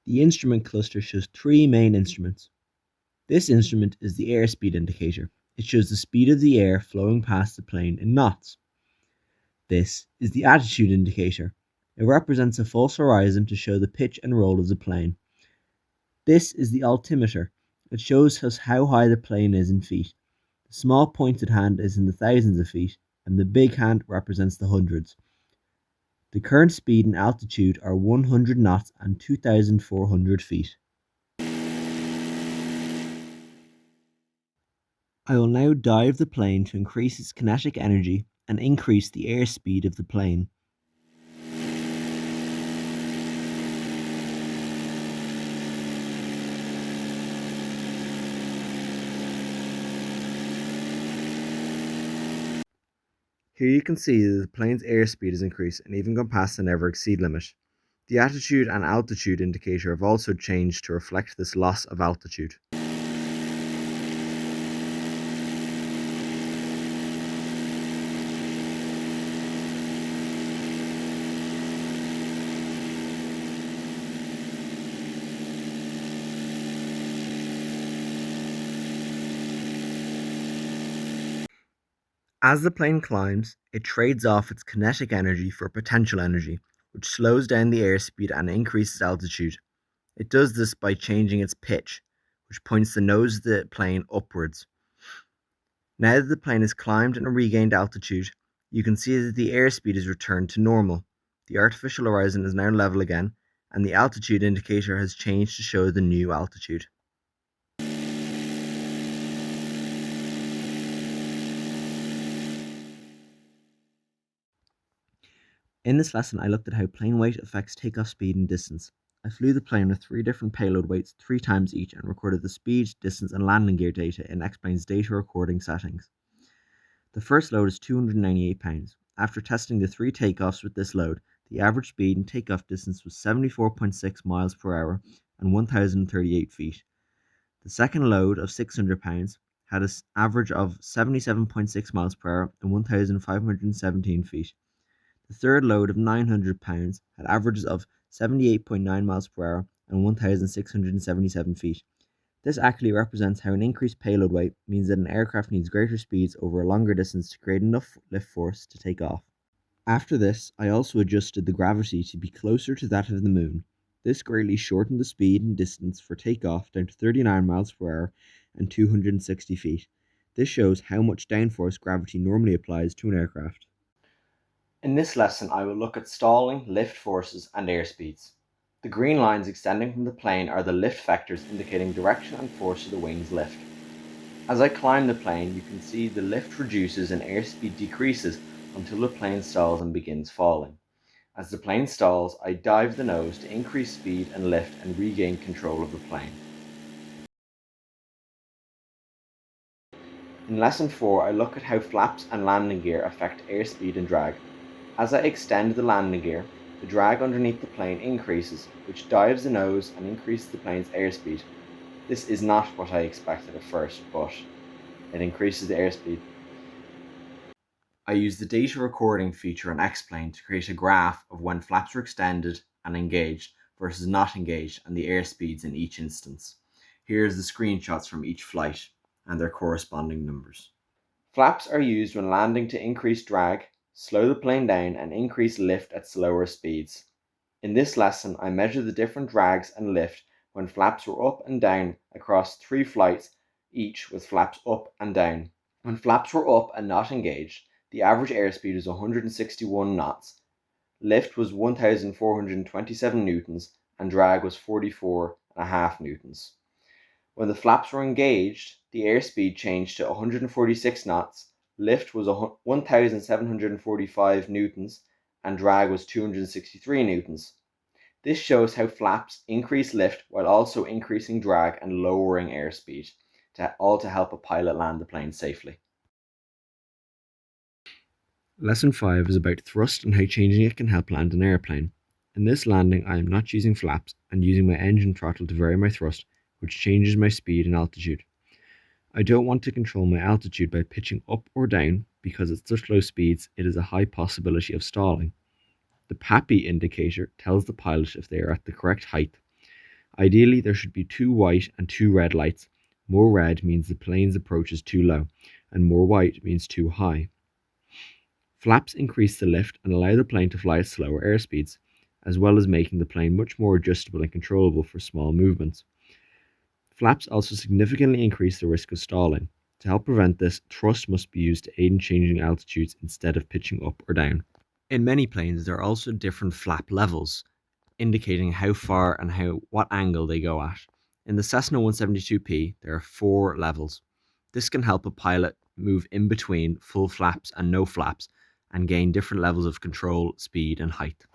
The instrument cluster shows three main instruments. This instrument is the airspeed indicator. It shows the speed of the air flowing past the plane in knots. This is the attitude indicator. It represents a false horizon to show the pitch and roll of the plane. This is the altimeter. It shows us how high the plane is in feet. The small pointed hand is in the thousands of feet, and the big hand represents the hundreds. The current speed and altitude are 100 knots and 2,400 feet. I will now dive the plane to increase its kinetic energy and increase the airspeed of the plane. Here you can see that the plane's airspeed has increased and even gone past the never exceed limit. The attitude and altitude indicator have also changed to reflect this loss of altitude. As the plane climbs, it trades off its kinetic energy for potential energy, which slows down the airspeed and increases altitude. It does this by changing its pitch, which points the nose of the plane upwards. Now that the plane has climbed and regained altitude, you can see that the airspeed has returned to normal. The artificial horizon is now level again, and the altitude indicator has changed to show the new altitude. In this lesson, I looked at how plane weight affects takeoff speed and distance. I flew the plane with 3 different payload weights 3 times each and recorded the speed, distance, and landing gear data in XPlane's data recording settings. The first load is 298 pounds. After testing the 3 takeoffs with this load, the average speed and takeoff distance was 74.6 miles per hour and 1,038 feet. The second load of 600 pounds had an average of 77.6 miles per hour and 1,517 feet. The third load of 900 pounds had averages of 78.9 miles per hour and 1,677 feet. This accurately represents how an increased payload weight means that an aircraft needs greater speeds over a longer distance to create enough lift force to take off. After this, I also adjusted the gravity to be closer to that of the Moon. This greatly shortened the speed and distance for takeoff down to 39 miles per hour and 260 feet. This shows how much downforce gravity normally applies to an aircraft. In this lesson, I will look at stalling, lift forces, and airspeeds. The green lines extending from the plane are the lift vectors indicating direction and force of the wing's lift. As I climb the plane, you can see the lift reduces and airspeed decreases until the plane stalls and begins falling. As the plane stalls, I dive the nose to increase speed and lift and regain control of the plane. In lesson 4, I look at how flaps and landing gear affect airspeed and drag. As I extend the landing gear, the drag underneath the plane increases, which dives the nose and increases the plane's airspeed. This is not what I expected at first, but it increases the airspeed. I use the data recording feature on XPlane to create a graph of when flaps are extended and engaged versus not engaged and the airspeeds in each instance. Here's the screenshots from each flight and their corresponding numbers. Flaps are used when landing to increase drag, slow the plane down, and increase lift at slower speeds. In this lesson, I measure the different drags and lift when flaps were up and down across 3 flights, each with flaps up and down. When flaps were up and not engaged, the average airspeed was 161 knots, lift was 1,427 newtons, and drag was 44.5 newtons. When the flaps were engaged, the airspeed changed to 146 knots, lift was 1,745 newtons, and drag was 263 newtons. This shows how flaps increase lift while also increasing drag and lowering airspeed, all to help a pilot land the plane safely. Lesson 5 is about thrust and how changing it can help land an airplane. In this landing, I am not using flaps and using my engine throttle to vary my thrust, which changes my speed and altitude. I don't want to control my altitude by pitching up or down because at such low speeds it is a high possibility of stalling. The PAPI indicator tells the pilot if they are at the correct height. Ideally, there should be 2 white and 2 red lights. More red means the plane's approach is too low, and more white means too high. Flaps increase the lift and allow the plane to fly at slower airspeeds, as well as making the plane much more adjustable and controllable for small movements. Flaps also significantly increase the risk of stalling. To help prevent this, thrust must be used to aid in changing altitudes instead of pitching up or down. In many planes, there are also different flap levels, indicating how far and what angle they go at. In the Cessna 172P, there are 4 levels. This can help a pilot move in between full flaps and no flaps and gain different levels of control, speed, and height.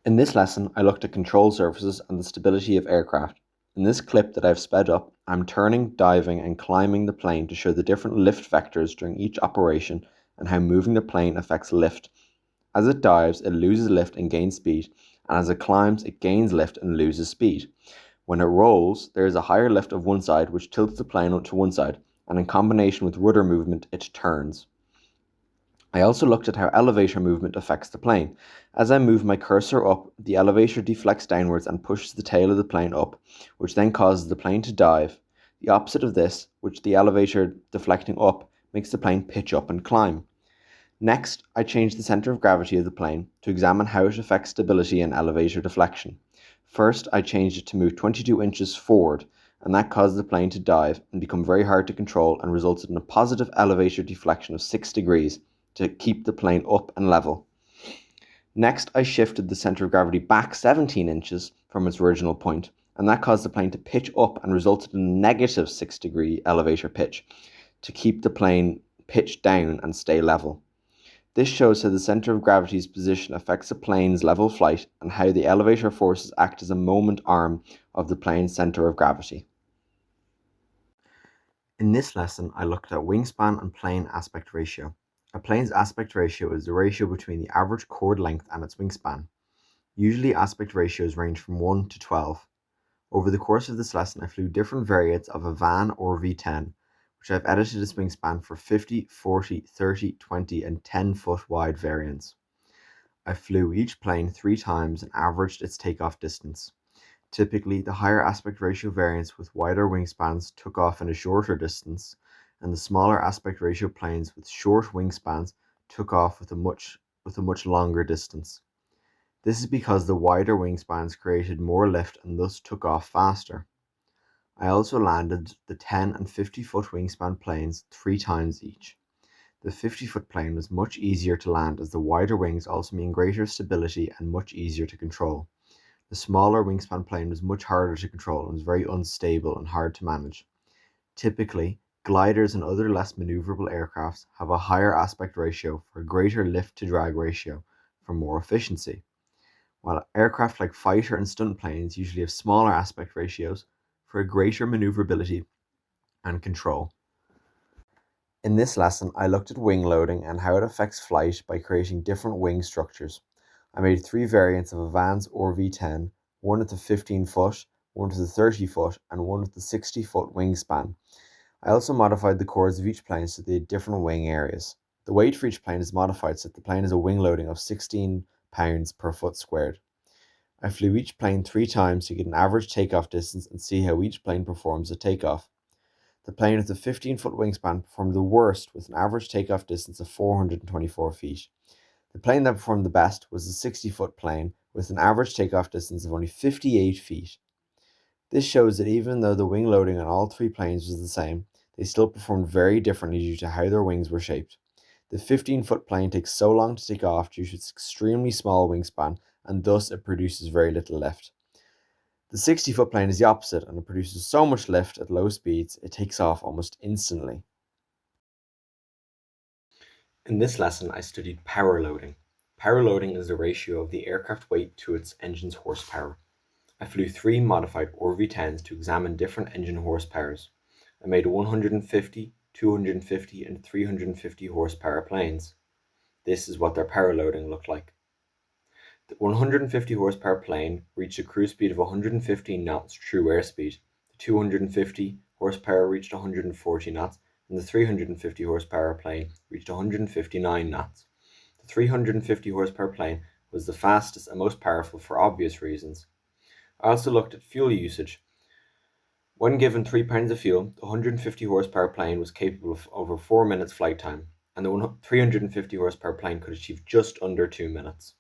In this lesson, I looked at control surfaces and the stability of aircraft. In this clip that I've sped up, I'm turning, diving, and climbing the plane to show the different lift vectors during each operation and how moving the plane affects lift. As it dives, it loses lift and gains speed, and as it climbs, it gains lift and loses speed. When it rolls, there is a higher lift of one side which tilts the plane to one side, and in combination with rudder movement, it turns. I also looked at how elevator movement affects the plane. As I move my cursor up, the elevator deflects downwards and pushes the tail of the plane up, which then causes the plane to dive. The opposite of this, which the elevator deflecting up, makes the plane pitch up and climb. Next, I changed the center of gravity of the plane to examine how it affects stability and elevator deflection. First, I changed it to move 22 inches forward, and that caused the plane to dive and become very hard to control and resulted in a positive elevator deflection of 6 degrees to keep the plane up and level. Next, I shifted the center of gravity back 17 inches from its original point, and that caused the plane to pitch up and resulted in a negative 6-degree elevator pitch to keep the plane pitched down and stay level. This shows how the center of gravity's position affects a plane's level flight and how the elevator forces act as a moment arm of the plane's center of gravity. In this lesson, I looked at wingspan and plane aspect ratio. A plane's aspect ratio is the ratio between the average chord length and its wingspan. Usually, aspect ratios range from 1 to 12. Over the course of this lesson, I flew different variants of a van or V10, which I've edited its wingspan for 50, 40, 30, 20, and 10-foot wide variants. I flew each plane 3 times and averaged its takeoff distance. Typically, the higher aspect ratio variants with wider wingspans took off in a shorter distance, and the smaller aspect ratio planes with short wingspans took off with a much longer distance. This is because the wider wingspans created more lift and thus took off faster. I also landed the 10 and 50-foot wingspan planes 3 times each. The 50-foot plane was much easier to land as the wider wings also mean greater stability and much easier to control. The smaller wingspan plane was much harder to control and was very unstable and hard to manage. Typically, gliders and other less maneuverable aircrafts have a higher aspect ratio for a greater lift-to-drag ratio for more efficiency, while aircraft like fighter and stunt planes usually have smaller aspect ratios for a greater maneuverability and control. In this lesson, I looked at wing loading and how it affects flight by creating different wing structures. I made 3 variants of a Vans or V10, one with the 15-foot, one with the 30-foot, and one with the 60-foot wingspan. I also modified the chords of each plane so they had different wing areas. The weight for each plane is modified so that the plane has a wing loading of 16 pounds per foot squared. I flew each plane 3 times to get an average takeoff distance and see how each plane performs at takeoff. The plane with the 15-foot wingspan performed the worst with an average takeoff distance of 424 feet. The plane that performed the best was the 60-foot plane with an average takeoff distance of only 58 feet. This shows that even though the wing loading on all 3 planes was the same, they still performed very differently due to how their wings were shaped. The 15-foot plane takes so long to take off due to its extremely small wingspan, and thus it produces very little lift. The 60-foot plane is the opposite, and it produces so much lift at low speeds it takes off almost instantly. In this lesson, I studied power loading. Power loading is the ratio of the aircraft weight to its engine's horsepower. I flew 3 modified RV-10s to examine different engine horsepowers. I made 150, 250, and 350 horsepower planes. This is what their power loading looked like. The 150 horsepower plane reached a cruise speed of 115 knots true airspeed. The 250 horsepower reached 140 knots, and the 350 horsepower plane reached 159 knots. The 350 horsepower plane was the fastest and most powerful for obvious reasons. I also looked at fuel usage. When given 3 pounds of fuel, the 150 horsepower plane was capable of over 4 minutes flight time, and the 350 horsepower plane could achieve just under 2 minutes.